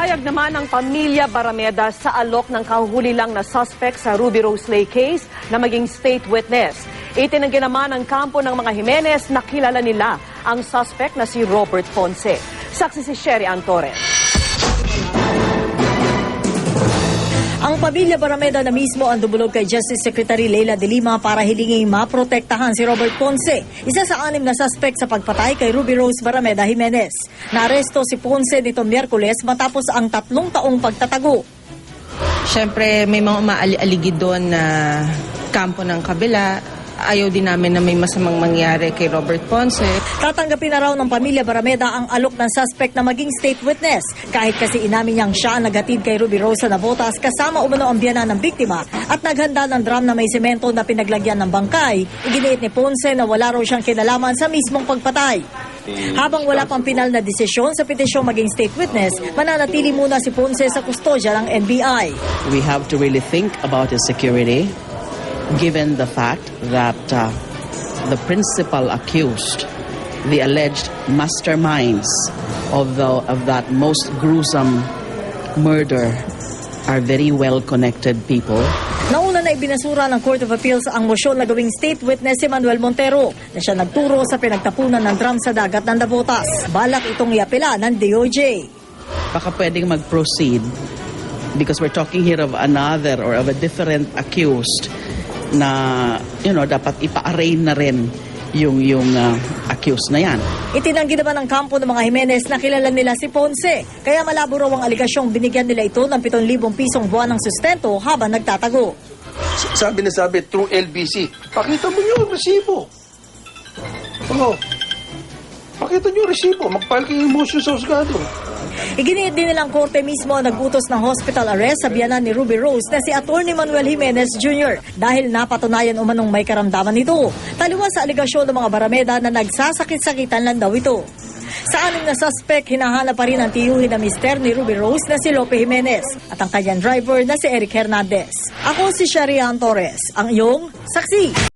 Nagpahayag naman ang pamilya Barameda sa alok ng kahuli lang na suspect sa Ruby Rose Lake case na maging state witness. Itinanggi naman ng kampo ng mga Jimenez na kilala nila ang suspect na si Robert Ponce. Saksi si Sherry Antores. Ang pamilya Barameda na mismo ang dumulog kay Justice Secretary Leila de Lima para hilinging maprotektahan si Robert Ponce, isa sa 6 na suspect sa pagpatay kay Ruby Rose Barameda Jimenez. Naaresto si Ponce nitong Miyerkules matapos ang 3 taong pagtatago. Siyempre may mga umaaligid doon na kampo ng kabila. Ayaw din namin na may masamang mangyari kay Robert Ponce. Tatanggapin na raw ng pamilya Barameda ang alok ng suspect na maging state witness. Kahit kasi inamin niyang siya ang nagatid kay Ruby Rose na botas kasama umano ang biyanan ng biktima at naghanda ng drum na may semento na pinaglagyan ng bangkay, iginiit ni Ponce na wala raw siyang kinalaman sa mismong pagpatay. Habang wala pang pinal na desisyon sa petisyong maging state witness, mananatili muna si Ponce sa kustodya ng NBI. We have to really think about his security, given the fact that the principal accused, the alleged masterminds of that most gruesome murder, are very well-connected people. Nauna na ibinasura ng Court of Appeals ang motion na gawing state witness si Manuel Montero na siya nagturo sa pinagtapunan ng drum sa dagat ng Navotas. Balak itong iapela ng DOJ. Baka pwedeng mag-proceed because we're talking here of another or of a different accused na dapat ipa-arraign na rin yung accused na yan. Itinanggi naman ng kampo ng mga Jimenez na kilala nila si Ponce. Kaya malabo raw ang aligasyong binigyan nila ito ng 7,000 pisong buwan ng sustento habang nagtatago. Sabi through LBC, pakita mo yung resibo. Oo. Pakita nyo yung resibo. Mag-file kayo yung motion sa husgado. Iginiit din nilang korte mismo ang nag-utos ng hospital arrest sa biyanan ni Ruby Rose na si Atty. Manuel Jimenez Jr. dahil napatunayan umanong may karamdaman nito. Taliwas sa aligasyon ng mga Barameda na nagsasakit-sakitan lang daw ito. Sa 6 na suspect, hinahanap pa rin ang tiyuhin na mister ni Ruby Rose na si Lope Jimenez at ang kanyang driver na si Eric Hernandez. Ako si Sharia Torres, ang iyong saksi.